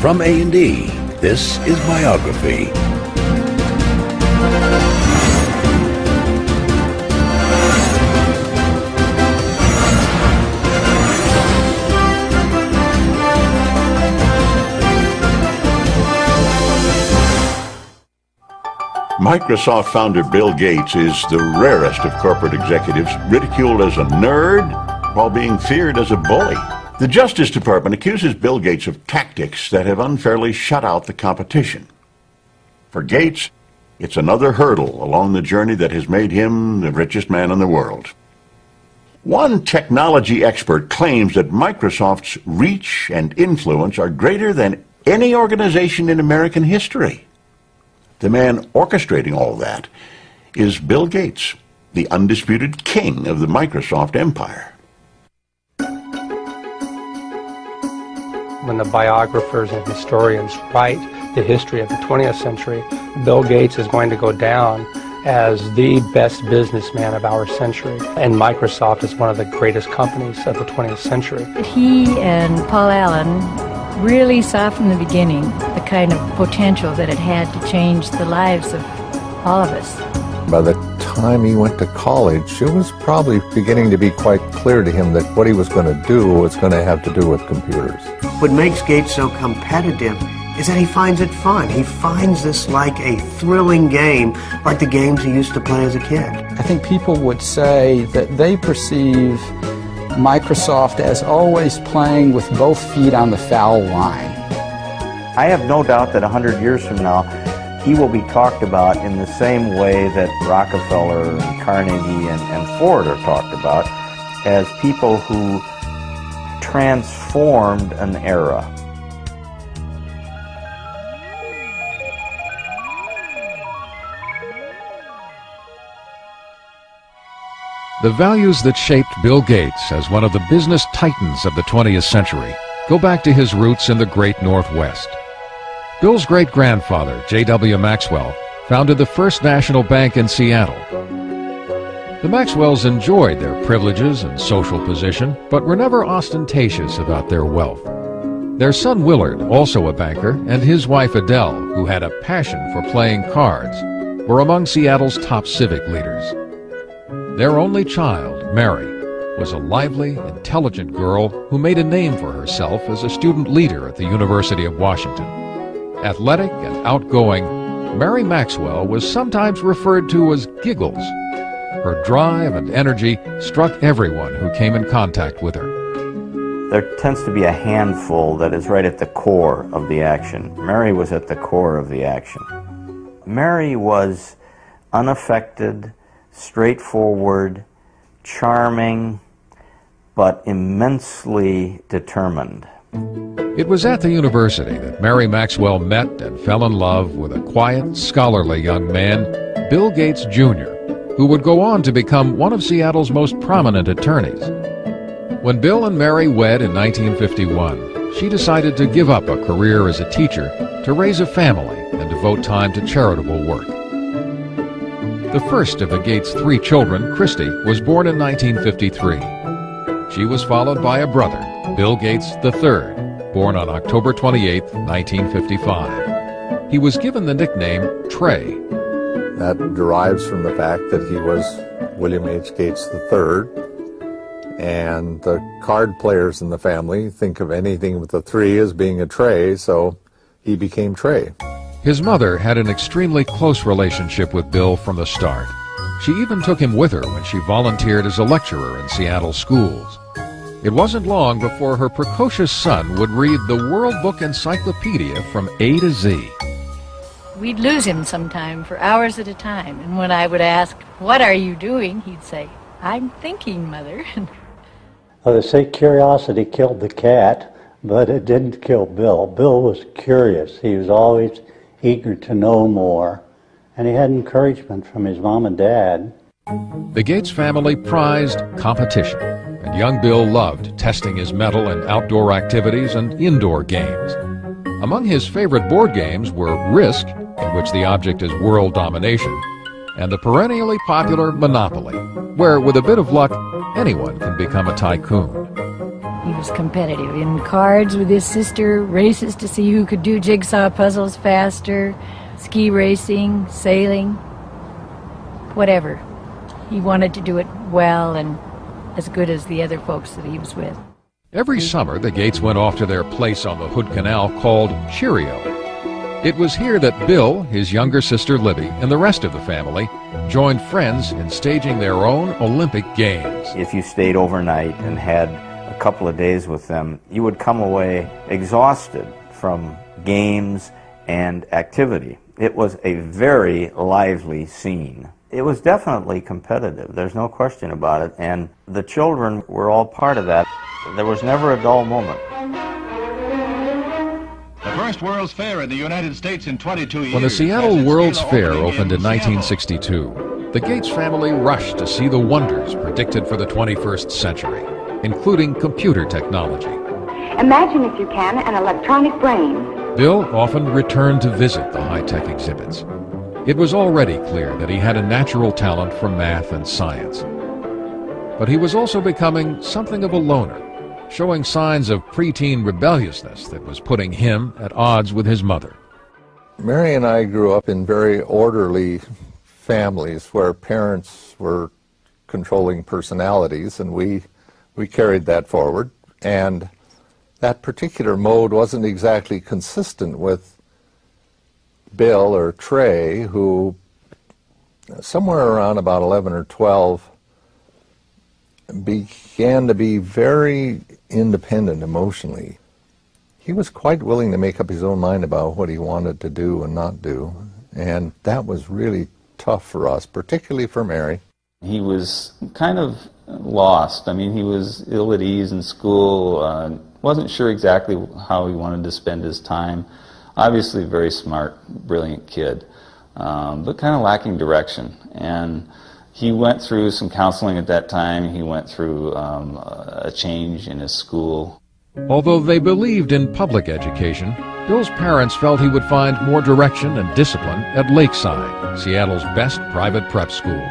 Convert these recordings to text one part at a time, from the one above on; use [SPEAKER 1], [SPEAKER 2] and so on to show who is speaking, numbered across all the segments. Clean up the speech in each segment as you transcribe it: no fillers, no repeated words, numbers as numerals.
[SPEAKER 1] From A&E, this is Biography.
[SPEAKER 2] Microsoft founder Bill Gates is the rarest of corporate executives, ridiculed as a nerd while being feared as a bully. The Justice Department accuses Bill Gates of tactics that have unfairly shut out the competition. For Gates, it's another hurdle along the journey that has made him the richest man in the world. One technology expert claims that Microsoft's reach and influence are greater than any organization in American history. The man orchestrating all that is Bill Gates, the undisputed king of the Microsoft empire.
[SPEAKER 3] When the biographers and historians write the history of the 20th century, Bill Gates is going to go down as the best businessman of our century. And Microsoft is one of the greatest companies of the 20th century.
[SPEAKER 4] He and Paul Allen really saw from the beginning the kind of potential that it had to change the lives of all of us.
[SPEAKER 5] By the time he went to college, it was probably beginning to be quite clear to him that what he was going to do was going to have to do with computers.
[SPEAKER 6] What makes Gates so competitive is that he finds it fun. He finds this like a thrilling game, like the games he used to play as a kid.
[SPEAKER 7] I think people would say that they perceive Microsoft as always playing with both feet on the foul line.
[SPEAKER 8] I have no doubt that 100 years from now, he will be talked about in the same way that Rockefeller and Carnegie and Ford are talked about, as people who transformed an era.
[SPEAKER 9] The values that shaped Bill Gates as one of the business titans of the 20th century go back to his roots in the great Northwest. Bill's great-grandfather, J.W. Maxwell, founded the First National Bank in Seattle. The Maxwells enjoyed their privileges and social position, but were never ostentatious about their wealth. Their son Willard, also a banker, and his wife Adele, who had a passion for playing cards, were among Seattle's top civic leaders. Their only child, Mary, was a lively, intelligent girl who made a name for herself as a student leader at the University of Washington. Athletic and outgoing, Mary Maxwell was sometimes referred to as Giggles. Her drive and energy struck everyone who came in contact with her.
[SPEAKER 8] There tends to be a handful that is right at the core of the action. Mary was at the core of the action. Mary was unaffected, straightforward, charming, but immensely determined.
[SPEAKER 9] It was at the university that Mary Maxwell met and fell in love with a quiet, scholarly young man, Bill Gates, Jr., who would go on to become one of Seattle's most prominent attorneys. When Bill and Mary wed in 1951, she decided to give up a career as a teacher to raise a family and devote time to charitable work. The first of the Gates' 3 children, Christy, was born in 1953. She was followed by a brother, Bill Gates III, born on October 28, 1955. He was given the nickname Trey.
[SPEAKER 5] That derives from the fact that he was William H. Gates III, and the card players in the family think of anything with a 3 as being a Trey, so he became Trey.
[SPEAKER 9] His mother had an extremely close relationship with Bill from the start. She even took him with her when she volunteered as a lecturer in Seattle schools. It wasn't long before her precocious son would read the World Book Encyclopedia from A to Z.
[SPEAKER 4] We'd lose him sometime for hours at a time, and when I would ask, "What are you doing?" he'd say, "I'm thinking, Mother."
[SPEAKER 10] Well, they say curiosity killed the cat, but it didn't kill Bill. Bill was curious. He was always eager to know more, and he had encouragement from his mom and dad.
[SPEAKER 9] The Gates family prized competition, and young Bill loved testing his mettle in outdoor activities and indoor games. Among his favorite board games were Risk, in which the object is world domination, and the perennially popular Monopoly, where, with a bit of luck, anyone can become a tycoon.
[SPEAKER 4] He was competitive in cards with his sister, races to see who could do jigsaw puzzles faster, ski racing, sailing, whatever. He wanted to do it well and as good as the other folks that he was with.
[SPEAKER 9] Every summer, the Gates went off to their place on the Hood Canal called Cheerio. It was here that Bill, his younger sister Libby, and the rest of the family joined friends in staging their own Olympic Games.
[SPEAKER 8] If you stayed overnight and had a couple of days with them, you would come away exhausted from games and activity. It was a very lively scene. It was definitely competitive, there's no question about it, and the children were all part of that. There was never a dull moment.
[SPEAKER 11] The first World's Fair in the United States in 22 years.
[SPEAKER 9] When the Seattle World's Fair opened in 1962, the Gates family rushed to see the wonders predicted for the 21st century, including computer technology.
[SPEAKER 12] Imagine, if you can, an electronic brain.
[SPEAKER 9] Bill often returned to visit the high-tech exhibits. It was already clear that he had a natural talent for math and science. But he was also becoming something of a loner, showing signs of preteen rebelliousness that was putting him at odds with his mother.
[SPEAKER 5] Mary and I grew up in very orderly families where parents were controlling personalities, and we carried that forward. And that particular mode wasn't exactly consistent with Bill or Trey, who somewhere around about 11 or 12 began to be very independent emotionally. He was quite willing to make up his own mind about what he wanted to do and not do, and that was really tough for us, particularly for Mary.
[SPEAKER 13] He was kind of lost. I mean, he was ill at ease in school, wasn't sure exactly how he wanted to spend his time. Obviously a very smart, brilliant kid, but kind of lacking direction. And he went through some counseling at that time. He went through a change in his school.
[SPEAKER 9] Although they believed in public education, Bill's parents felt he would find more direction and discipline at Lakeside, Seattle's best private prep school.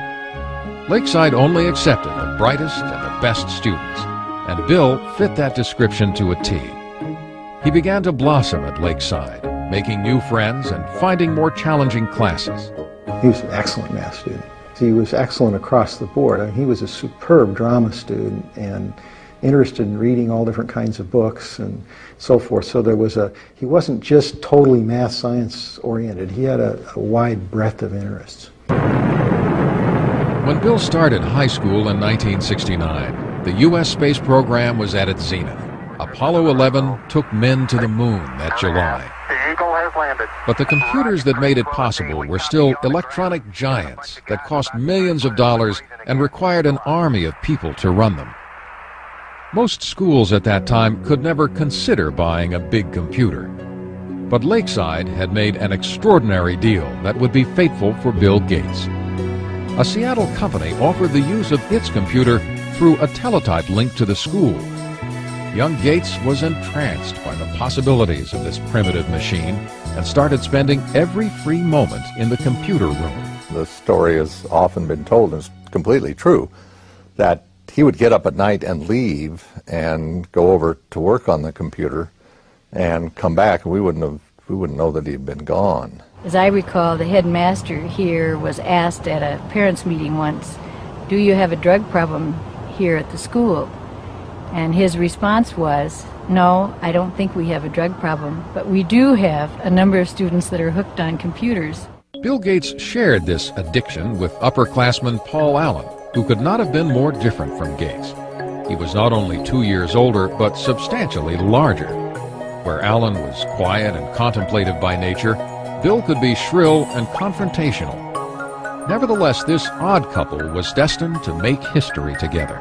[SPEAKER 9] Lakeside only accepted the brightest and the best students, and Bill fit that description to a T. He began to blossom at Lakeside, making new friends and finding more challenging classes.
[SPEAKER 14] He was an excellent math student. He was excellent across the board. I mean, he was a superb drama student and interested in reading all different kinds of books and so forth. So he wasn't just totally math science oriented. He had a wide breadth of interests.
[SPEAKER 9] When Bill started high school in 1969, the U.S. space program was at its zenith. Apollo 11 took men to the moon that July.
[SPEAKER 15] The Eagle has landed.
[SPEAKER 9] But the computers that made it possible were still electronic giants that cost millions of dollars and required an army of people to run them. Most schools at that time could never consider buying a big computer. But Lakeside had made an extraordinary deal that would be fateful for Bill Gates. A Seattle company offered the use of its computer through a teletype link to the school. Young Gates was entranced by the possibilities of this primitive machine and started spending every free moment in the computer room.
[SPEAKER 5] The story has often been told, and it's completely true, that he would get up at night and leave and go over to work on the computer and come back, and we wouldn't know that he'd been gone.
[SPEAKER 4] As I recall, the headmaster here was asked at a parents' meeting once, "Do you have a drug problem here at the school?" And his response was, "No, I don't think we have a drug problem, but we do have a number of students that are hooked on computers."
[SPEAKER 9] Bill Gates shared this addiction with upperclassman Paul Allen, who could not have been more different from Gates. He was not only 2 years older, but substantially larger. Where Allen was quiet and contemplative by nature, Bill could be shrill and confrontational. Nevertheless, this odd couple was destined to make history together.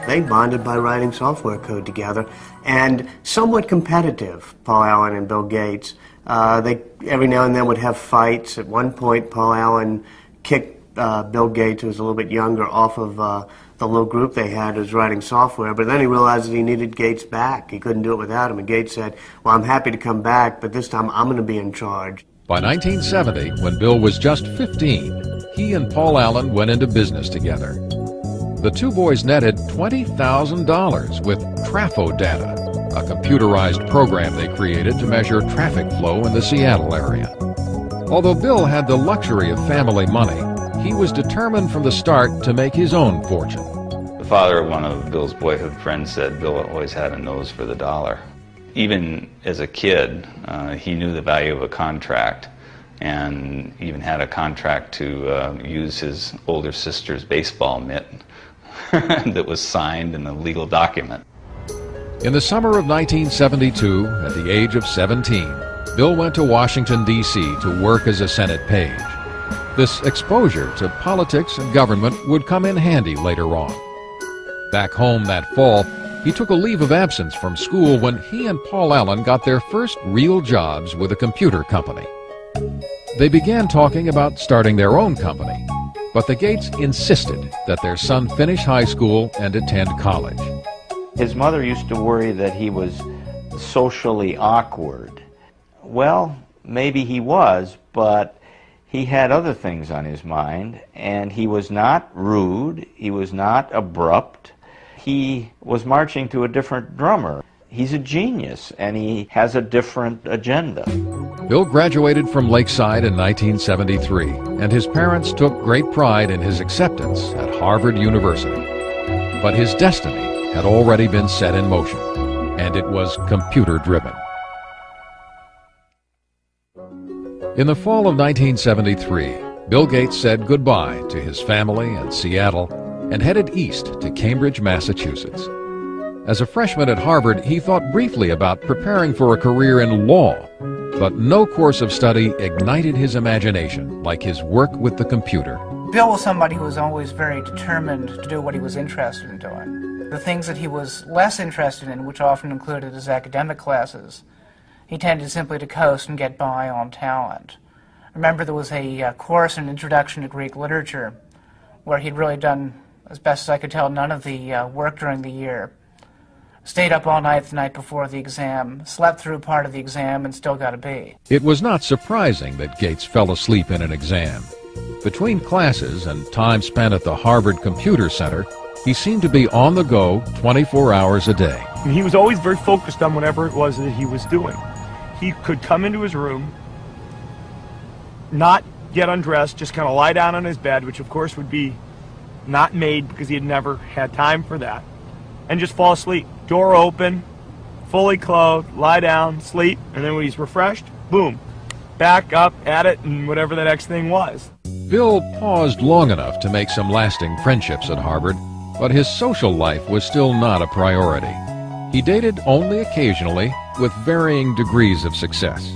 [SPEAKER 6] They bonded by writing software code together, and somewhat competitive, Paul Allen and Bill Gates. They every now and then would have fights. At one point, Paul Allen kicked Bill Gates, who was a little bit younger, off of the little group they had as writing software, but then he realized that he needed Gates back. He couldn't do it without him, and Gates said, "Well, I'm happy to come back, but this time I'm going to be in charge."
[SPEAKER 9] By 1970, when Bill was just 15, he and Paul Allen went into business together. the two boys netted $20,000 with Trafo data, a computerized program they created to measure traffic flow in the Seattle area. Although Bill had the luxury of family money, he was determined from the start to make his own fortune.
[SPEAKER 13] The father of one of Bill's boyhood friends said Bill always had a nose for the dollar. Even as a kid, he knew the value of a contract, and even had a contract to use his older sister's baseball mitt that was signed in a legal document.
[SPEAKER 9] In the summer of 1972, at the age of 17, Bill went to Washington, D.C. to work as a Senate page. This exposure to politics and government would come in handy later on. Back home that fall, he took a leave of absence from school when he and Paul Allen got their first real jobs with a computer company. They began talking about starting their own company, but the Gates insisted that their son finish high school and attend college.
[SPEAKER 8] His mother used to worry that he was socially awkward. Well, maybe he was, but he had other things on his mind, and he was not rude, he was not abrupt. He was marching to a different drummer. He's a genius, and he has a different agenda.
[SPEAKER 9] Bill graduated from Lakeside in 1973, and his parents took great pride in his acceptance at Harvard University. But his destiny had already been set in motion, and it was computer-driven. In the fall of 1973, Bill Gates said goodbye to his family in Seattle and headed east to Cambridge, Massachusetts. As a freshman at Harvard, he thought briefly about preparing for a career in law, but no course of study ignited his imagination like his work with the computer.
[SPEAKER 15] Bill was somebody who was always very determined to do what he was interested in doing. The things that he was less interested in, which often included his academic classes, he tended simply to coast and get by on talent. I remember there was a course in Introduction to Greek Literature where he'd really done, as best as I could tell, none of the work during the year. Stayed up all night the night before the exam, slept through part of the exam, and still got a B.
[SPEAKER 9] It was not surprising that Gates fell asleep in an exam. Between classes and time spent at the Harvard Computer Center, he seemed to be on the go 24 hours a day.
[SPEAKER 16] He was always very focused on whatever it was that he was doing. He could come into his room, not get undressed, just kind of lie down on his bed, which of course would be not made because he had never had time for that, and just fall asleep. Door open, fully clothed, lie down, sleep, and then when he's refreshed, boom, back up at it and whatever the next thing was.
[SPEAKER 9] Bill paused long enough to make some lasting friendships at Harvard, but his social life was still not a priority. He dated only occasionally, with varying degrees of success.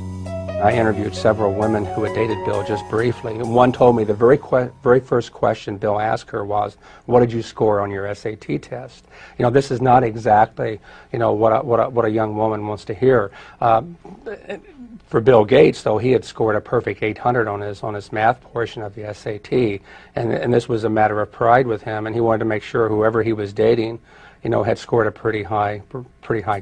[SPEAKER 3] I interviewed several women who had dated Bill just briefly. One told me the very first question Bill asked her was, "What did you score on your SAT test?" You know, this is not exactly, you know, what a young woman wants to hear. For Bill Gates, though, he had scored a perfect 800 on his math portion of the SAT, and this was a matter of pride with him, and he wanted to make sure whoever he was dating, you know, had scored a pretty high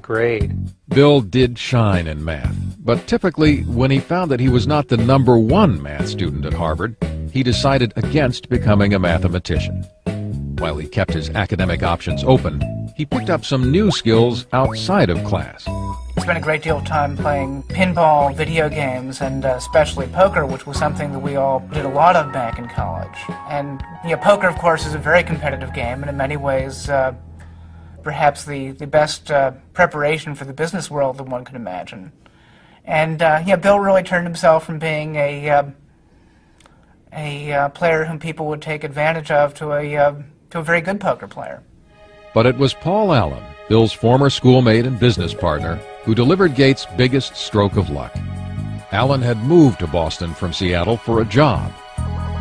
[SPEAKER 3] grade.
[SPEAKER 9] Bill did shine in math, but typically when he found that he was not the #1 math student at Harvard, he decided against becoming a mathematician. While he kept his academic options open, he picked up some new skills outside of class.
[SPEAKER 15] Spent a great deal of time playing pinball, video games, and especially poker, which was something that we all did a lot of back in college. And you know, poker, of course, is a very competitive game, and in many ways, perhaps the best preparation for the business world that one could imagine. And yeah, Bill really turned himself from being a player whom people would take advantage of to a very good poker player.
[SPEAKER 9] But it was Paul Allen, Bill's former schoolmate and business partner, who delivered Gates' biggest stroke of luck. Allen had moved to Boston from Seattle for a job.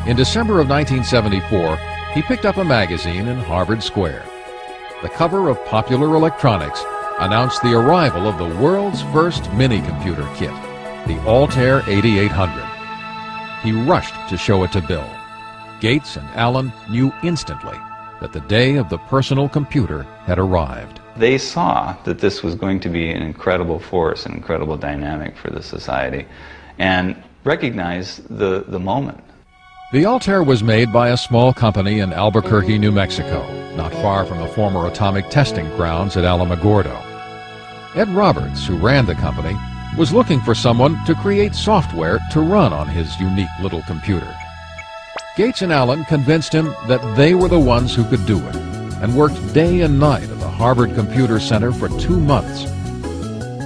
[SPEAKER 9] In December of 1974, he picked up a magazine in Harvard Square. The cover of Popular Electronics announced the arrival of the world's first mini-computer kit, the Altair 8800. He rushed to show it to Bill. Gates and Allen knew instantly that the day of the personal computer had arrived.
[SPEAKER 13] They saw that this was going to be an incredible force, an incredible dynamic for the society, and recognized the moment.
[SPEAKER 9] The Altair was made by a small company in Albuquerque, New Mexico, not far from the former atomic testing grounds at Alamogordo. Ed Roberts, who ran the company, was looking for someone to create software to run on his unique little computer. Gates and Allen convinced him that they were the ones who could do it, and worked day and night at the Harvard Computer Center for 2 months.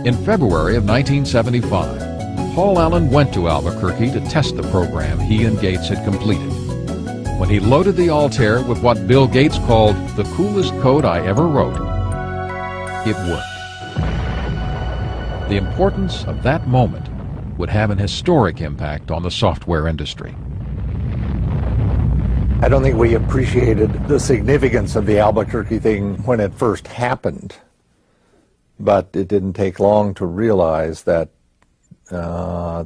[SPEAKER 9] In February of 1975, Paul Allen went to Albuquerque to test the program he and Gates had completed. When he loaded the Altair with what Bill Gates called the coolest code I ever wrote, it worked. The importance of that moment would have an historic impact on the software industry.
[SPEAKER 5] I don't think we appreciated the significance of the Albuquerque thing when it first happened, but it didn't take long to realize that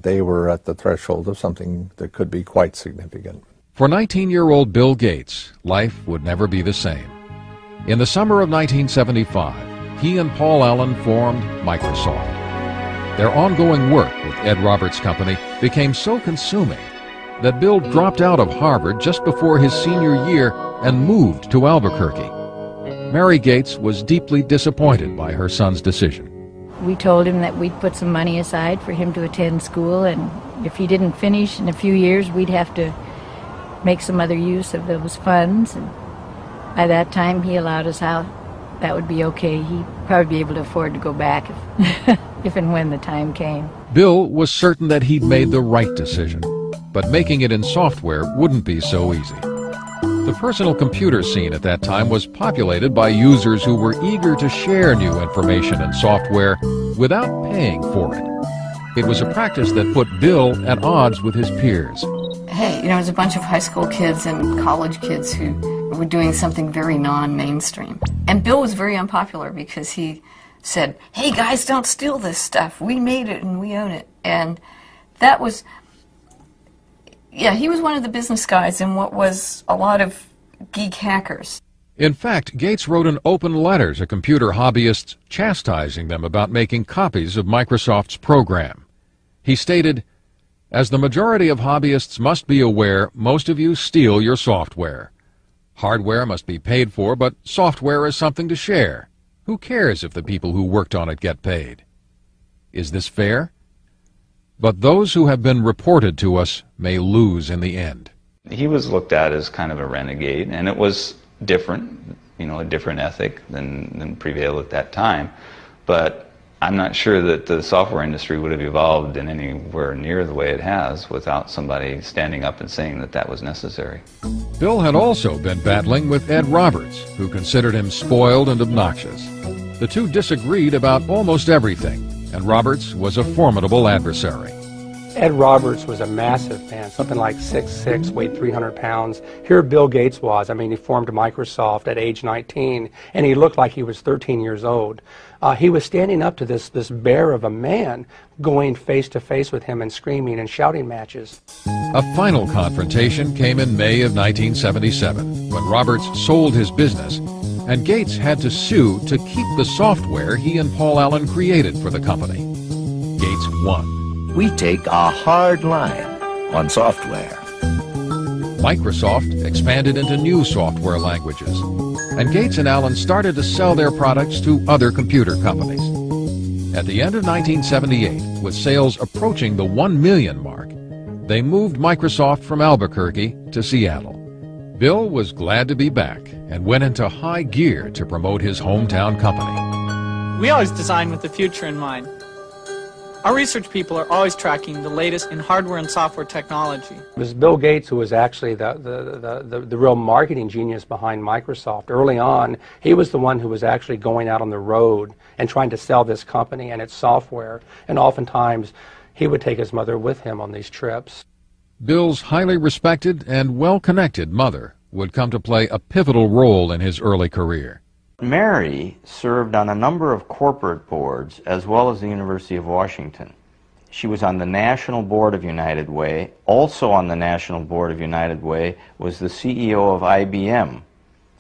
[SPEAKER 5] they were at the threshold of something that could be quite significant.
[SPEAKER 9] For 19-year-old Bill Gates, life would never be the same. In the summer of 1975, he and Paul Allen formed Microsoft. Their ongoing work with Ed Roberts' company became so consuming that Bill dropped out of Harvard just before his senior year and moved to Albuquerque. Mary Gates was deeply disappointed by her son's decision.
[SPEAKER 4] We told him that we'd put some money aside for him to attend school, and if he didn't finish in a few years, we'd have to make some other use of those funds. And by that time, he allowed us out. That would be okay. He'd probably be able to afford to go back if and when the time came.
[SPEAKER 9] Bill was certain that he'd made the right decision, but making it in software wouldn't be so easy. The personal computer scene at that time was populated by users who were eager to share new information and software without paying for it. It was a practice that put Bill at odds with his peers.
[SPEAKER 17] Hey, you know, there's a bunch of high school kids and college kids who were doing something very non-mainstream. And Bill was very unpopular because he said, hey guys, don't steal this stuff. We made it and we own it. And that was... yeah, he was one of the business guys in what was a lot of geek hackers.
[SPEAKER 9] In fact, Gates wrote an open letter to computer hobbyists chastising them about making copies of Microsoft's program. He stated, "As the majority of hobbyists must be aware, most of you steal your software. Hardware must be paid for, but software is something to share. Who cares if the people who worked on it get paid? Is this fair? But those who have been reported to us may lose in the end."
[SPEAKER 13] He was looked at as kind of a renegade, and it was different, you know, a different ethic than prevailed at that time. But I'm not sure that the software industry would have evolved in anywhere near the way it has without somebody standing up and saying that that was necessary.
[SPEAKER 9] Bill had also been battling with Ed Roberts, who considered him spoiled and obnoxious. The two disagreed about almost everything, and Roberts was a formidable adversary.
[SPEAKER 3] Ed Roberts was a massive man, something like 6'6", weighed 300 pounds. Here Bill Gates was. I mean, he formed Microsoft at age 19, and he looked like he was 13 years old. He was standing up to this bear of a man, going face to face with him and screaming and shouting matches.
[SPEAKER 9] A final confrontation came in May of 1977, when Roberts sold his business, and Gates had to sue to keep the software he and Paul Allen created for the company. Gates won.
[SPEAKER 1] We take a hard line on software.
[SPEAKER 9] Microsoft expanded into new software languages, and Gates and Allen started to sell their products to other computer companies. At the end of 1978, with sales approaching the 1 million mark, they moved Microsoft from Albuquerque to Seattle. Bill was glad to be back and went into high gear to promote his hometown company.
[SPEAKER 18] We always design with the future in mind. Our research people are always tracking the latest in hardware and software technology.
[SPEAKER 3] It was Bill Gates who was actually the real marketing genius behind Microsoft. Early on, he was the one who was actually going out on the road and trying to sell this company and its software. And oftentimes, he would take his mother with him on these trips.
[SPEAKER 9] Bill's highly respected and well-connected mother would come to play a pivotal role in his early career.
[SPEAKER 8] Mary served on a number of corporate boards as well as the University of Washington. She was on the National Board of United Way. Also on the National Board of United Way was the CEO of IBM,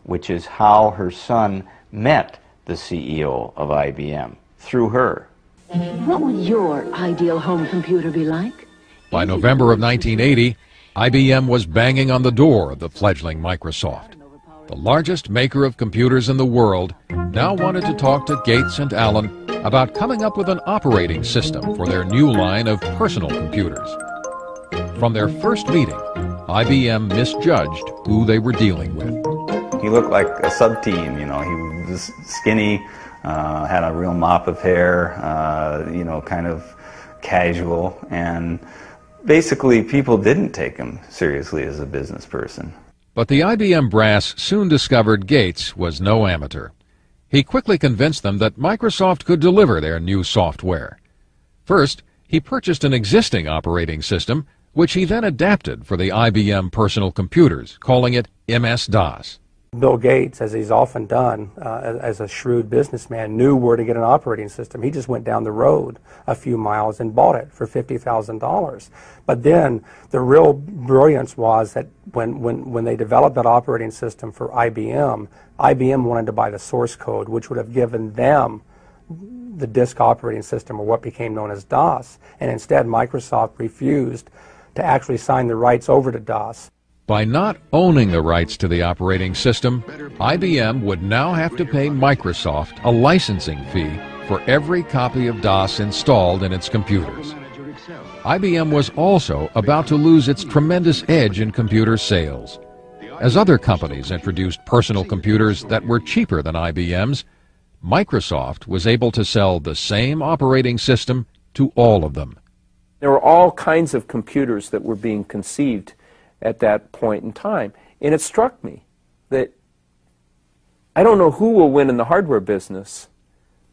[SPEAKER 8] which is how her son met the CEO of IBM, through her.
[SPEAKER 19] What would your ideal home computer be like?
[SPEAKER 9] By November of 1980, IBM was banging on the door of the fledgling Microsoft. The largest maker of computers in the world now wanted to talk to Gates and Allen about coming up with an operating system for their new line of personal computers. From their first meeting, IBM misjudged who they were dealing with.
[SPEAKER 13] He looked like a sub-teen, you know. He was skinny, had a real mop of hair, you know, kind of casual, and basically people didn't take him seriously as a business person.
[SPEAKER 9] But the IBM brass soon discovered Gates was no amateur. He quickly convinced them that Microsoft could deliver their new software. First, he purchased an existing operating system, which he then adapted for the IBM personal computers, calling it MS-DOS.
[SPEAKER 3] Bill Gates, as he's often done as a shrewd businessman, knew where to get an operating system. He just went down the road a few miles and bought it for $50,000. But then the real brilliance was that when they developed that operating system for IBM, IBM wanted to buy the source code, which would have given them the disk operating system, or what became known as DOS. And instead, Microsoft refused to actually sign the rights over to DOS.
[SPEAKER 9] By not owning the rights to the operating system, IBM would now have to pay Microsoft a licensing fee for every copy of DOS installed in its computers. IBM was also about to lose its tremendous edge in computer sales. As other companies introduced personal computers that were cheaper than IBM's, Microsoft was able to sell the same operating system to all of them.
[SPEAKER 19] There were all kinds of computers that were being conceived at that point in time. And it struck me that I don't know who will win in the hardware business,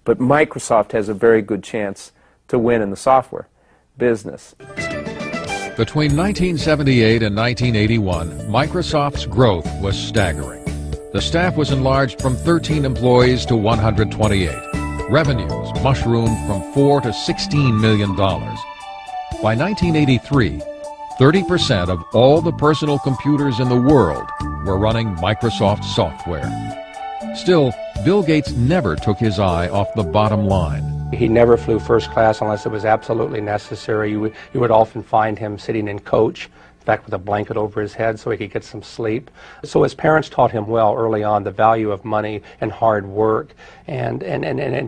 [SPEAKER 19] but Microsoft has a very good chance to win in the software business.
[SPEAKER 9] Between 1978 and 1981, Microsoft's growth was staggering. The staff was enlarged from 13 employees to 128. Revenues mushroomed from $4 to $16 million. By 1983, 30% of all the personal computers in the world were running Microsoft software. Still, Bill Gates never took his eye off the bottom line.
[SPEAKER 3] He never flew first class unless it was absolutely necessary. You would often find him sitting in coach, in fact with a blanket over his head so he could get some sleep. So his parents taught him well early on the value of money and hard work, and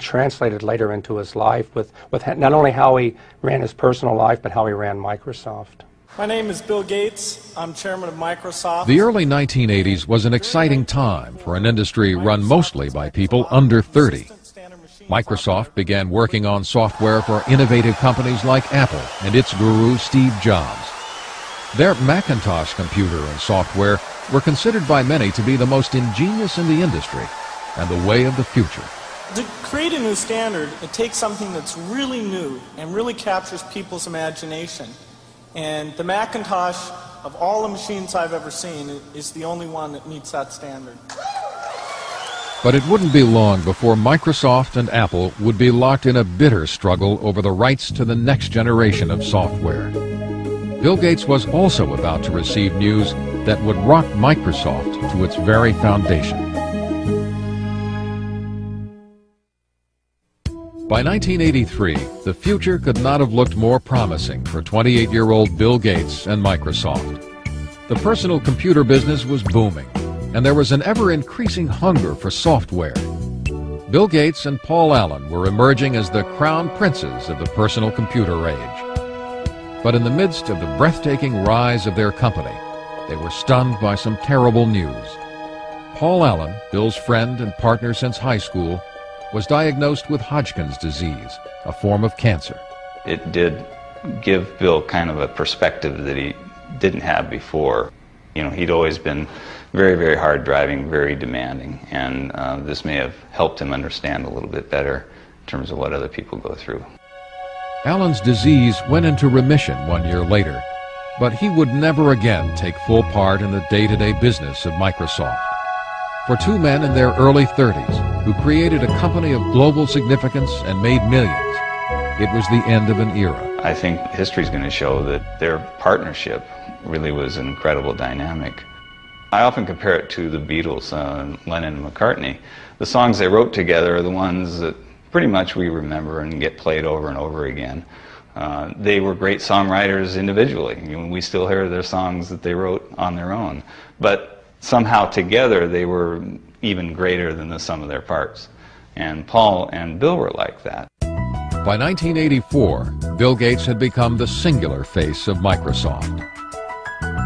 [SPEAKER 3] translated later into his life with not only how he ran his personal life, but how he ran Microsoft.
[SPEAKER 18] My name is Bill Gates. I'm chairman of Microsoft.
[SPEAKER 9] The early 1980s was an exciting time for an industry run mostly by people under 30. Microsoft began working on software for innovative companies like Apple and its guru Steve Jobs. Their Macintosh computer and software were considered by many to be the most ingenious in the industry and the way of the future.
[SPEAKER 18] To create a new standard, it takes something that's really new and really captures people's imagination. And the Macintosh, of all the machines I've ever seen, is the only one that meets that standard.
[SPEAKER 9] But it wouldn't be long before Microsoft and Apple would be locked in a bitter struggle over the rights to the next generation of software. Bill Gates was also about to receive news that would rock Microsoft to its very foundation. By 1983, the future could not have looked more promising for 28-year-old Bill Gates and Microsoft. The personal computer business was booming, and there was an ever-increasing hunger for software. Bill Gates and Paul Allen were emerging as the crown princes of the personal computer age. But in the midst of the breathtaking rise of their company, they were stunned by some terrible news. Paul Allen, Bill's friend and partner since high school, was diagnosed with Hodgkin's disease, a form of cancer.
[SPEAKER 13] It did give Bill kind of a perspective that he didn't have before. You know, he'd always been very, very hard driving, very demanding, and this may have helped him understand a little bit better in terms of what other people go through.
[SPEAKER 9] Allen's disease went into remission 1 year later, but he would never again take full part in the day-to-day business of Microsoft. For two men in their early 30s who created a company of global significance and made millions, it was the end of an era.
[SPEAKER 13] I think history's going to show that their partnership really was an incredible dynamic. I often compare it to the Beatles, Lennon and McCartney. The songs they wrote together are the ones that pretty much we remember and get played over and over again. They were great songwriters individually. We still hear their songs that they wrote on their own. But somehow together they were even greater than the sum of their parts. And Paul and Bill were like that.
[SPEAKER 9] By 1984, Bill Gates had become the singular face of Microsoft.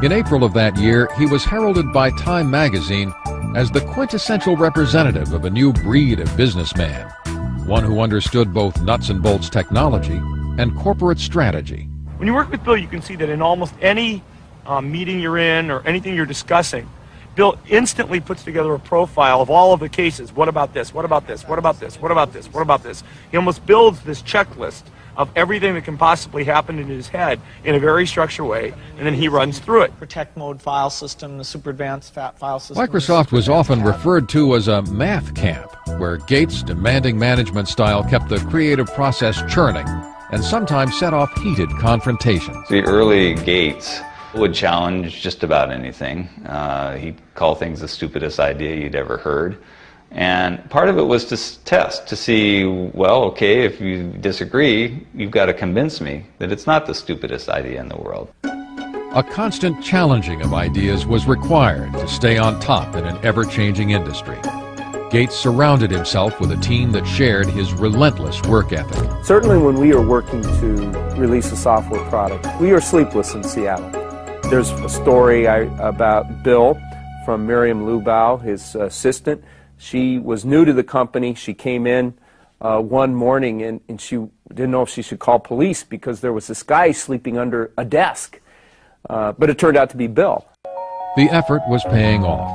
[SPEAKER 9] In April of that year, he was heralded by Time magazine as the quintessential representative of a new breed of businessman, one who understood both nuts and bolts technology and corporate strategy.
[SPEAKER 16] When you work with Bill, you can see that in almost any meeting you're in or anything you're discussing, Bill instantly puts together a profile of all of the cases. What about this? What about this? What about this? What about this? What about this? He almost builds this checklist of everything that can possibly happen in his head in a very structured way, and then he runs through it.
[SPEAKER 18] Protect mode file system, the super advanced file system.
[SPEAKER 9] Microsoft was often referred to as a math camp, where Gates' demanding management style kept the creative process churning and sometimes set off heated confrontations.
[SPEAKER 13] The early Gates would challenge just about anything. He'd call things the stupidest idea you'd ever heard. And part of it was to test, to see, well, okay, if you disagree, you've got to convince me that it's not the stupidest idea in the world.
[SPEAKER 9] A constant challenging of ideas was required to stay on top in an ever-changing industry. Gates surrounded himself with a team that shared his relentless work ethic.
[SPEAKER 19] Certainly when we are working to release a software product, we are sleepless in Seattle. There's a story about Bill from Miriam Lubau, his assistant. She was new to the company. She came in one morning and she didn't know if she should call police because there was this guy sleeping under a desk. But it turned out to be Bill.
[SPEAKER 9] The effort was paying off.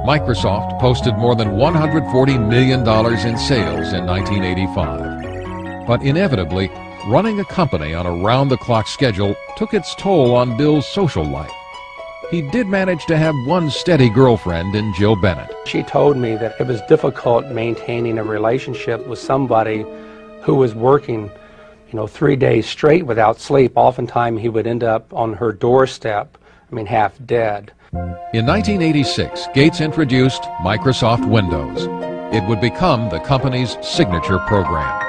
[SPEAKER 9] Microsoft posted more than $140 million in sales in 1985. But inevitably, running a company on a round-the-clock schedule took its toll on Bill's social life. He did manage to have one steady girlfriend in Jill Bennett.
[SPEAKER 3] She told me that it was difficult maintaining a relationship with somebody who was working, 3 days straight without sleep. Oftentimes he would end up on her doorstep, half dead.
[SPEAKER 9] In 1986, Gates introduced Microsoft Windows. It would become the company's signature program.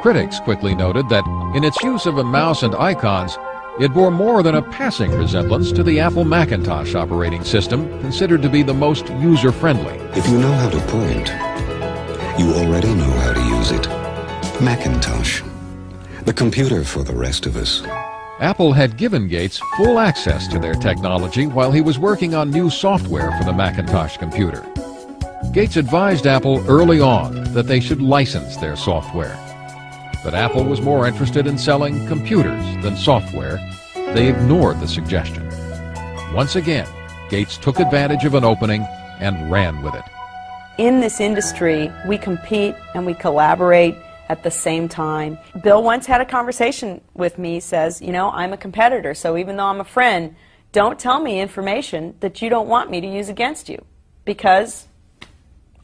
[SPEAKER 9] Critics quickly noted that in its use of a mouse and icons, it bore more than a passing resemblance to the Apple Macintosh operating system, considered to be the most user-friendly.
[SPEAKER 20] If you know how to point, you already know how to use it. Macintosh, the computer for the rest of us.
[SPEAKER 9] Apple had given Gates full access to their technology while he was working on new software for the Macintosh computer. Gates advised Apple early on that they should license their software. But Apple was more interested in selling computers than software. They ignored the suggestion. Once again, Gates took advantage of an opening and ran with it.
[SPEAKER 21] In this industry, we compete and we collaborate at the same time. Bill once had a conversation with me, says, I'm a competitor, so even though I'm a friend, don't tell me information that you don't want me to use against you, because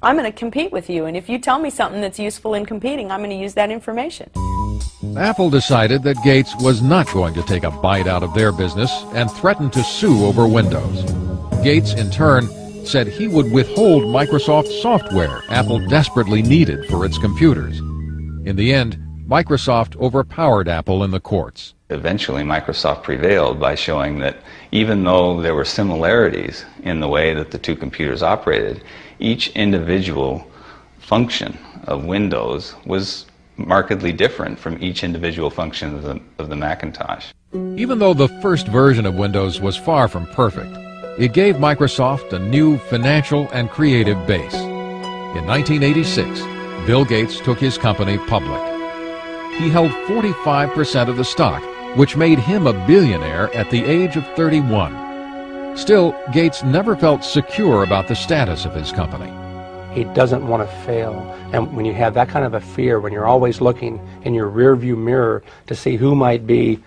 [SPEAKER 21] I'm going to compete with you, and if you tell me something that's useful in competing, I'm going to use that information.
[SPEAKER 9] Apple decided that Gates was not going to take a bite out of their business and threatened to sue over Windows. Gates, in turn, said he would withhold Microsoft software Apple desperately needed for its computers. In the end, Microsoft overpowered Apple in the courts.
[SPEAKER 13] Eventually, Microsoft prevailed by showing that even though there were similarities in the way that the two computers operated, each individual function of Windows was markedly different from each individual function of the Macintosh.
[SPEAKER 9] Even though the first version of Windows was far from perfect, it gave Microsoft a new financial and creative base. In 1986, Bill Gates took his company public. He held 45% of the stock, which made him a billionaire at the age of 31. Still, Gates never felt secure about the status of his company.
[SPEAKER 3] He doesn't want to fail. And when you have that kind of a fear, when you're always looking in your rearview mirror to see who might be,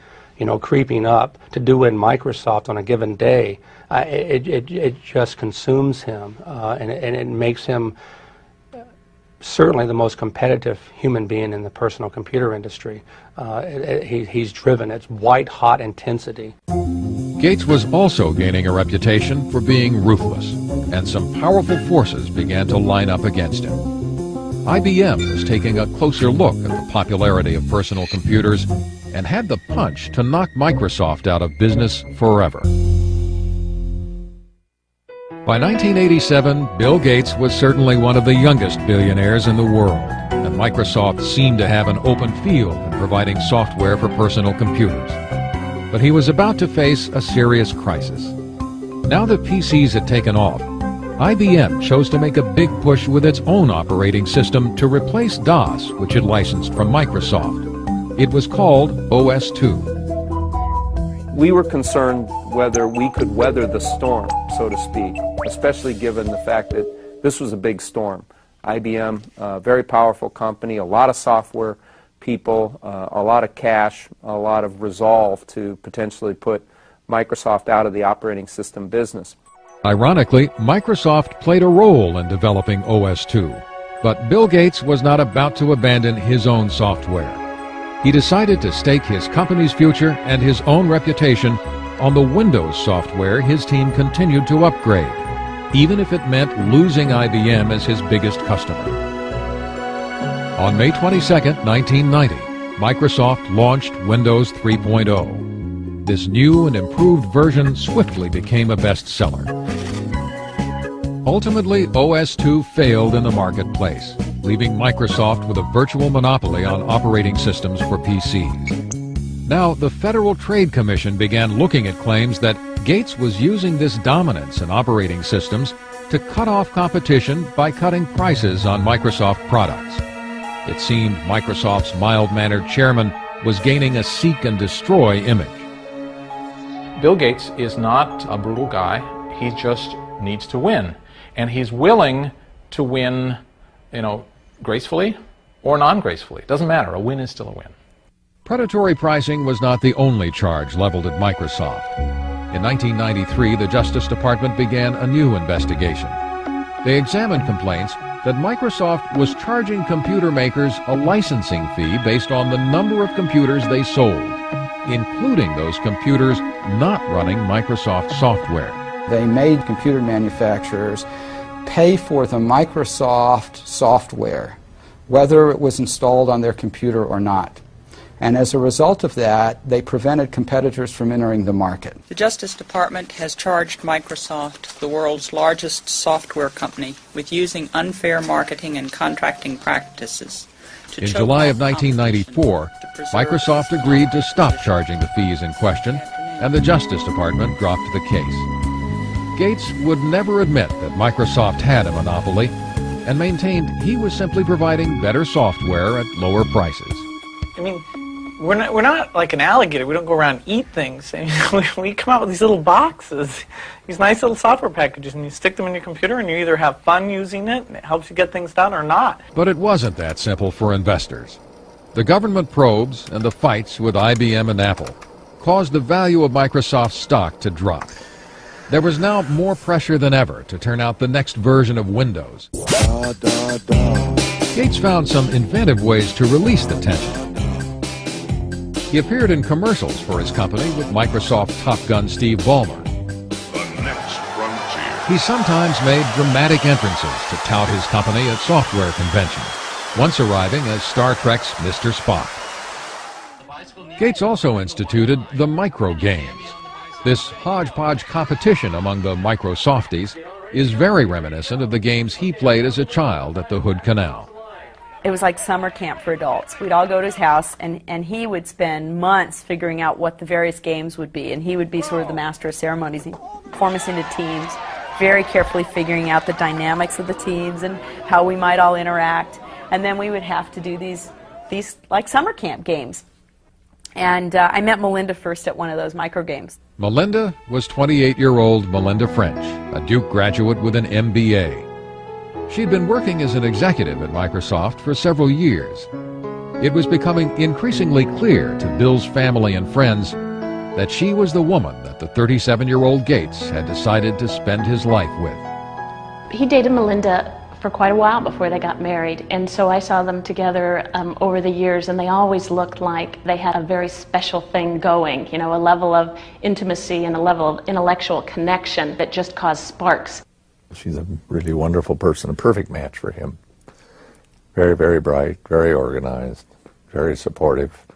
[SPEAKER 3] creeping up to do in Microsoft on a given day, it just consumes him, and it makes him certainly the most competitive human being in the personal computer industry. He's driven. It's white-hot intensity.
[SPEAKER 9] Gates was also gaining a reputation for being ruthless, and some powerful forces began to line up against him. IBM was taking a closer look at the popularity of personal computers and had the punch to knock Microsoft out of business forever. By 1987, Bill Gates was certainly one of the youngest billionaires in the world, and Microsoft seemed to have an open field in providing software for personal computers. But he was about to face a serious crisis. Now that PCs had taken off, IBM chose to make a big push with its own operating system to replace DOS, which it licensed from Microsoft. It was called OS/2.
[SPEAKER 19] We were concerned whether we could weather the storm, so to speak, especially given the fact that this was a big storm. IBM, a very powerful company, a lot of software people, a lot of cash, a lot of resolve to potentially put Microsoft out of the operating system business.
[SPEAKER 9] Ironically, Microsoft played a role in developing OS/2, but Bill Gates was not about to abandon his own software. He decided to stake his company's future and his own reputation on the Windows software his team continued to upgrade, even if it meant losing IBM as his biggest customer. On May 22, 1990, Microsoft launched Windows 3.0. This new and improved version swiftly became a bestseller. Ultimately, OS/2 failed in the marketplace, leaving Microsoft with a virtual monopoly on operating systems for PCs. Now, the Federal Trade Commission began looking at claims that Gates was using this dominance in operating systems to cut off competition by cutting prices on Microsoft products. It seemed Microsoft's mild-mannered chairman was gaining a seek-and-destroy image.
[SPEAKER 2] Bill Gates is not a brutal guy. He just needs to win. And he's willing to win, gracefully or non-gracefully. It doesn't matter. A win is still a win.
[SPEAKER 9] Predatory pricing was not the only charge leveled at Microsoft. In 1993, the Justice Department began a new investigation. They examined complaints that Microsoft was charging computer makers a licensing fee based on the number of computers they sold, including those computers not running Microsoft software.
[SPEAKER 7] They made computer manufacturers pay for the Microsoft software, whether it was installed on their computer or not. And as a result of that, they prevented competitors from entering the market.
[SPEAKER 22] The Justice Department has charged Microsoft, the world's largest software company, with using unfair marketing and contracting practices.
[SPEAKER 9] In July of 1994, Microsoft agreed to stop charging the fees in question, and the Justice Department dropped the case. Gates would never admit that Microsoft had a monopoly and maintained he was simply providing better software at lower prices.
[SPEAKER 15] I mean, we're not like an alligator. We don't go around and eat things. I mean, we come out with these little boxes, these nice little software packages, and you stick them in your computer, and you either have fun using it, and it helps you get things done, or not.
[SPEAKER 9] But it wasn't that simple for investors. The government probes and the fights with IBM and Apple caused the value of Microsoft's stock to drop. There was now more pressure than ever to turn out the next version of Windows. Gates found some inventive ways to release the tension. He appeared in commercials for his company with Microsoft Top Gun Steve Ballmer. He sometimes made dramatic entrances to tout his company at software conventions, once arriving as Star Trek's Mr. Spock. Gates also instituted the micro games. This hodgepodge competition among the Microsofties is very reminiscent of the games he played as a child at the Hood Canal.
[SPEAKER 21] It was like summer camp for adults. We'd all go to his house, and he would spend months figuring out what the various games would be, and he would be sort of the master of ceremonies. He'd form us into teams, very carefully figuring out the dynamics of the teams and how we might all interact. And then we would have to do these like summer camp games. And I met Melinda first at one of those micro games.
[SPEAKER 9] Melinda was 28-year-old Melinda French, a Duke graduate with an MBA. She'd been working as an executive at Microsoft for several years. It was becoming increasingly clear to Bill's family and friends that she was the woman that the 37-year-old Gates had decided to spend his life with.
[SPEAKER 23] He dated Melinda for quite a while before they got married, and so I saw them together over the years, and they always looked like they had a very special thing going, you know, a level of intimacy and a level of intellectual connection that just caused sparks.
[SPEAKER 5] She's a really wonderful person, a perfect match for him. Very, very bright, very organized, very supportive.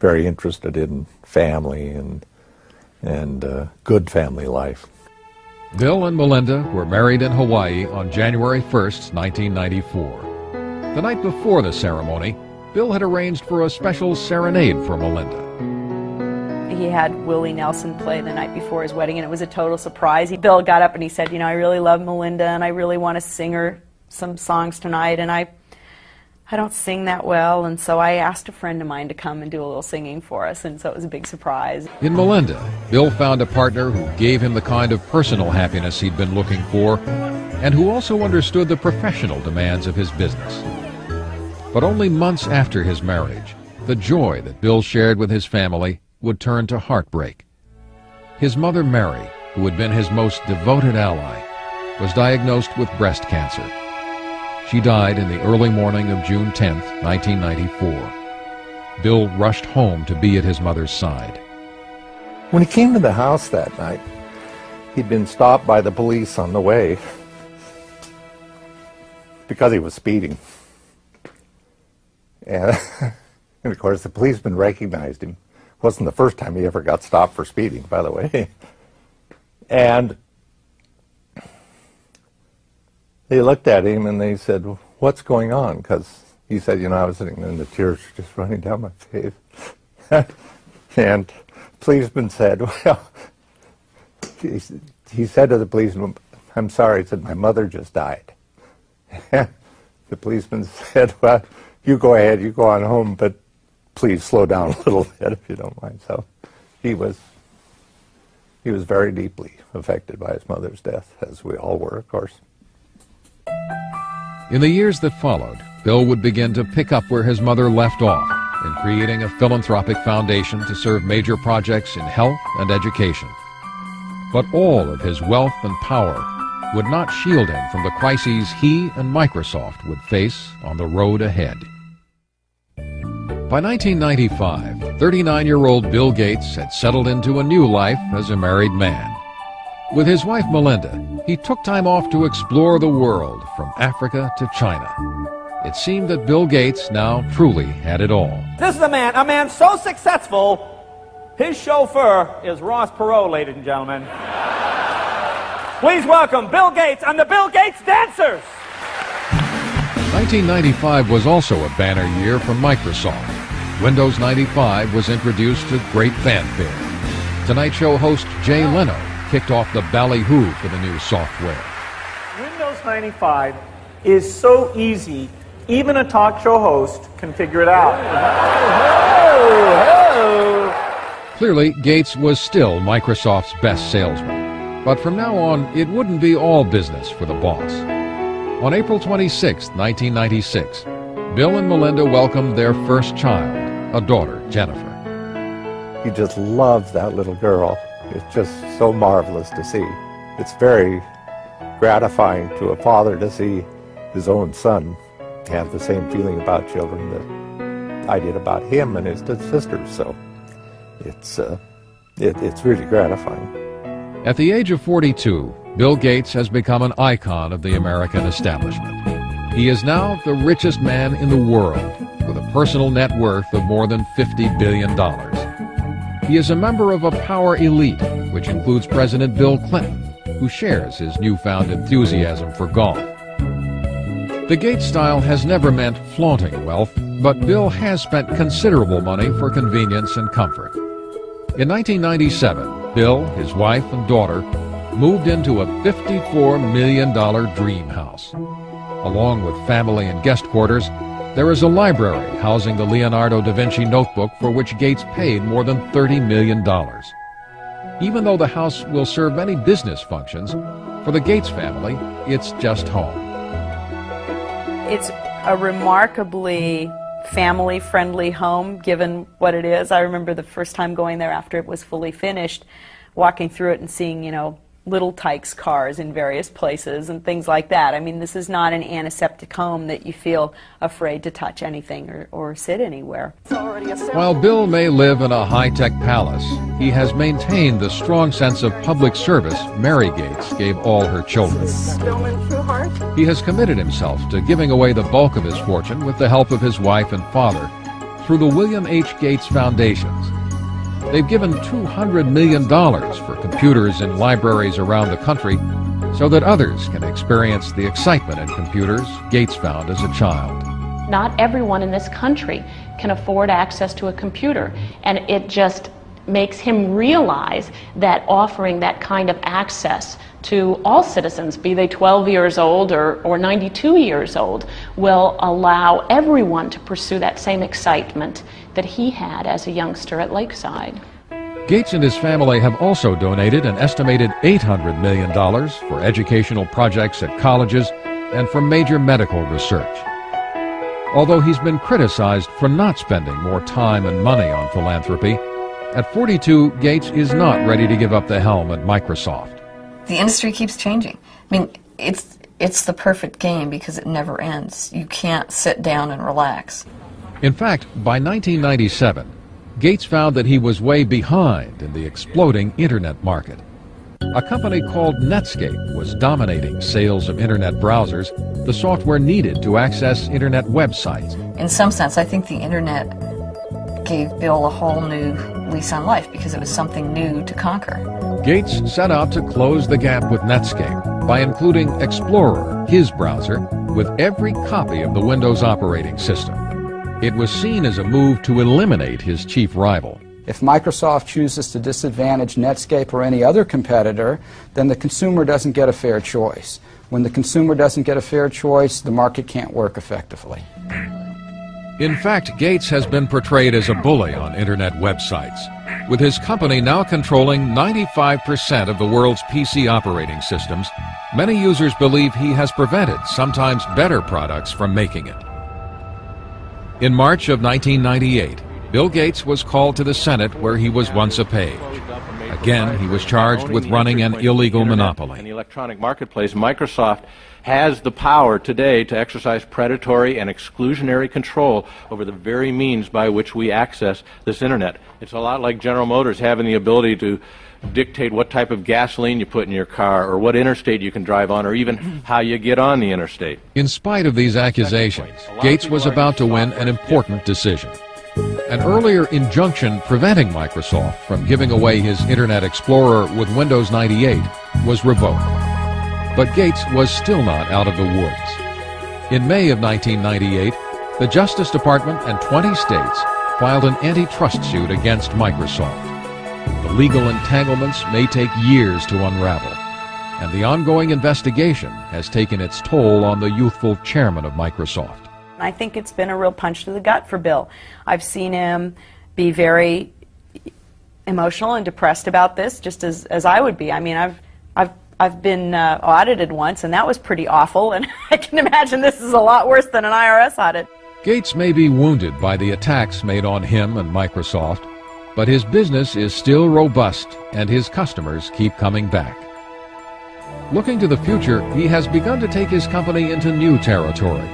[SPEAKER 5] very interested in family and good family life.
[SPEAKER 9] Bill and Melinda were married in Hawaii on January 1st, 1994. The night before the ceremony, Bill had arranged for a special serenade for Melinda.
[SPEAKER 21] He had Willie Nelson play the night before his wedding, and it was a total surprise. Bill got up and he said, I really love Melinda, and I really want to sing her some songs tonight, and I don't sing that well, and so I asked a friend of mine to come and do a little singing for us, and so it was a big surprise.
[SPEAKER 9] In Melinda, Bill found a partner who gave him the kind of personal happiness he'd been looking for, and who also understood the professional demands of his business. But only months after his marriage, the joy that Bill shared with his family would turn to heartbreak. His mother, Mary, who had been his most devoted ally, was diagnosed with breast cancer. She died in the early morning of June 10th, 1994. Bill rushed home to be at his mother's side.
[SPEAKER 5] When he came to the house that night, he'd been stopped by the police on the way because he was speeding. And of course, the policeman recognized him. Wasn't the first time he ever got stopped for speeding, by the way. And they looked at him and they said, "What's going on?" Because he said, I was sitting and the tears were just running down my face. And the policeman said, well, he said to the policeman, "I'm sorry," he said, "my mother just died." And the policeman said, "Well, you go ahead, you go on home, but please slow down a little bit if you don't mind." So he was very deeply affected by his mother's death, as we all were, of course.
[SPEAKER 9] In the years that followed, Bill would begin to pick up where his mother left off in creating a philanthropic foundation to serve major projects in health and education. But all of his wealth and power would not shield him from the crises he and Microsoft would face on the road ahead. By 1995, 39-year-old Bill Gates had settled into a new life as a married man. With his wife Melinda, he took time off to explore the world from Africa to China. It seemed that Bill Gates now truly had it all.
[SPEAKER 10] This is a man so successful, his chauffeur is Ross Perot, ladies and gentlemen. Please welcome Bill Gates and the Bill Gates Dancers.
[SPEAKER 9] 1995 was also a banner year for Microsoft. Windows 95 was introduced to great fanfare. Tonight Show host Jay Leno kicked off the ballyhoo for the new software.
[SPEAKER 10] Windows 95 is so easy, even a talk show host can figure it out.
[SPEAKER 9] Clearly, Gates was still Microsoft's best salesman. But from now on, it wouldn't be all business for the boss. On April 26, 1996, Bill and Melinda welcomed their first child, a daughter, Jennifer.
[SPEAKER 5] He just loves that little girl. It's just so marvelous to see. It's very gratifying to a father to see his own son have the same feeling about children that I did about him and his sisters. So it's really gratifying.
[SPEAKER 9] At the age of 42, Bill Gates has become an icon of the American establishment. He is now the richest man in the world, with a personal net worth of more than $50 billion. He is a member of a power elite, which includes President Bill Clinton, who shares his newfound enthusiasm for golf. The Gates style has never meant flaunting wealth, but Bill has spent considerable money for convenience and comfort. In 1997, Bill, his wife, and daughter moved into a $54 million dream house. Along with family and guest quarters, there is a library housing the Leonardo da Vinci notebook for which Gates paid more than $30 million. Even though the house will serve many business functions, for the Gates family, it's just home.
[SPEAKER 21] It's a remarkably family-friendly home, given what it is. I remember the first time going there after it was fully finished, walking through it and seeing, little Tykes cars in various places and things like that. I mean, this is not an antiseptic home that you feel afraid to touch anything or sit anywhere.
[SPEAKER 9] While Bill may live in a high-tech palace, he has maintained the strong sense of public service Mary Gates gave all her children. He has committed himself to giving away the bulk of his fortune with the help of his wife and father through the William H. Gates Foundations. They've given $200 million for computers in libraries around the country so that others can experience the excitement in computers Gates found as a child.
[SPEAKER 23] Not everyone in this country can afford access to a computer, and it just makes him realize that offering that kind of access to all citizens, be they 12 years old or 92 years old, will allow everyone to pursue that same excitement that he had as a youngster at Lakeside.
[SPEAKER 9] Gates and his family have also donated an estimated $800 million for educational projects at colleges and for major medical research. Although he's been criticized for not spending more time and money on philanthropy, at 42, Gates is not ready to give up the helm at Microsoft.
[SPEAKER 17] The industry keeps changing. I mean, it's the perfect game because it never ends. You can't sit down and relax.
[SPEAKER 9] In fact, by 1997, Gates found that he was way behind in the exploding Internet market. A company called Netscape was dominating sales of Internet browsers, the software needed to access Internet websites.
[SPEAKER 17] In some sense, I think the Internet gave Bill a whole new lease on life because it was something new to conquer.
[SPEAKER 9] Gates set out to close the gap with Netscape by including Explorer, his browser, with every copy of the Windows operating system. It was seen as a move to eliminate his chief rival.
[SPEAKER 7] If Microsoft chooses to disadvantage Netscape or any other competitor, then the consumer doesn't get a fair choice. When the consumer doesn't get a fair choice, the market can't work effectively.
[SPEAKER 9] In fact, Gates has been portrayed as a bully on Internet websites, with his company now controlling 95% of the world's PC operating systems. Many users believe he has prevented sometimes better products from making it. In March of 1998, Bill Gates was called to the Senate where he was once a page. Again, he was charged with running an illegal monopoly.
[SPEAKER 11] In the electronic marketplace, Microsoft has the power today to exercise predatory and exclusionary control over the very means by which we access this Internet. It's a lot like General Motors having the ability to dictate what type of gasoline you put in your car, or what interstate you can drive on, or even how you get on the interstate.
[SPEAKER 9] In spite of these accusations, Gates was about to win an important decision. An earlier injunction preventing Microsoft from giving away his Internet Explorer with Windows 98 was revoked. But Gates was still not out of the woods. In May of 1998, the Justice Department and 20 states filed an antitrust suit against Microsoft. The legal entanglements may take years to unravel, and the ongoing investigation has taken its toll on the youthful chairman of Microsoft.
[SPEAKER 21] I think it's been a real punch to the gut for Bill. I've seen him be very emotional and depressed about this, just as I would be. I mean, I've been audited once, and that was pretty awful, and I can imagine this is a lot worse than an IRS audit.
[SPEAKER 9] Gates may be wounded by the attacks made on him and Microsoft, but his business is still robust, and his customers keep coming back. Looking to the future, he has begun to take his company into new territory.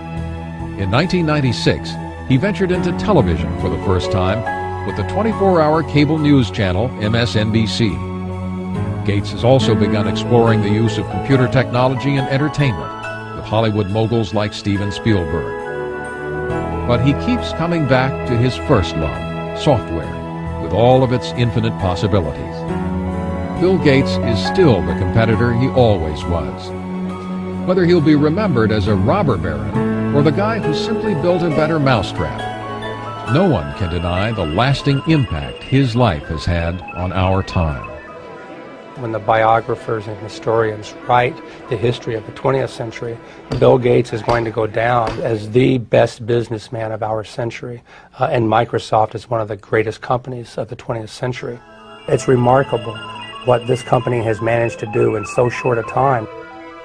[SPEAKER 9] In 1996, he ventured into television for the first time with the 24-hour cable news channel MSNBC. Gates has also begun exploring the use of computer technology and entertainment with Hollywood moguls like Steven Spielberg. But he keeps coming back to his first love, software, with all of its infinite possibilities. Bill Gates is still the competitor he always was. Whether he'll be remembered as a robber baron or the guy who simply built a better mousetrap, no one can deny the lasting impact his life has had on our time.
[SPEAKER 3] When the biographers and historians write the history of the 20th century, Bill Gates is going to go down as the best businessman of our century, and Microsoft is one of the greatest companies of the 20th century. It's remarkable what this company has managed to do in so short a time.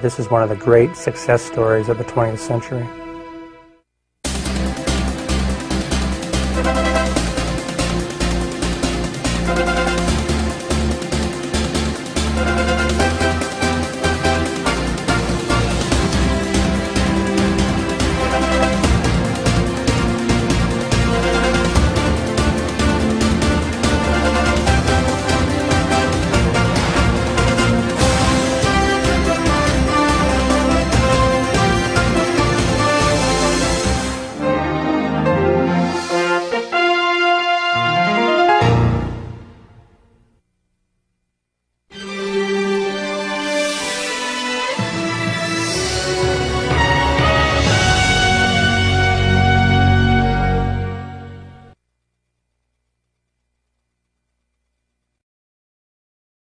[SPEAKER 3] This is one of the great success stories of the 20th century.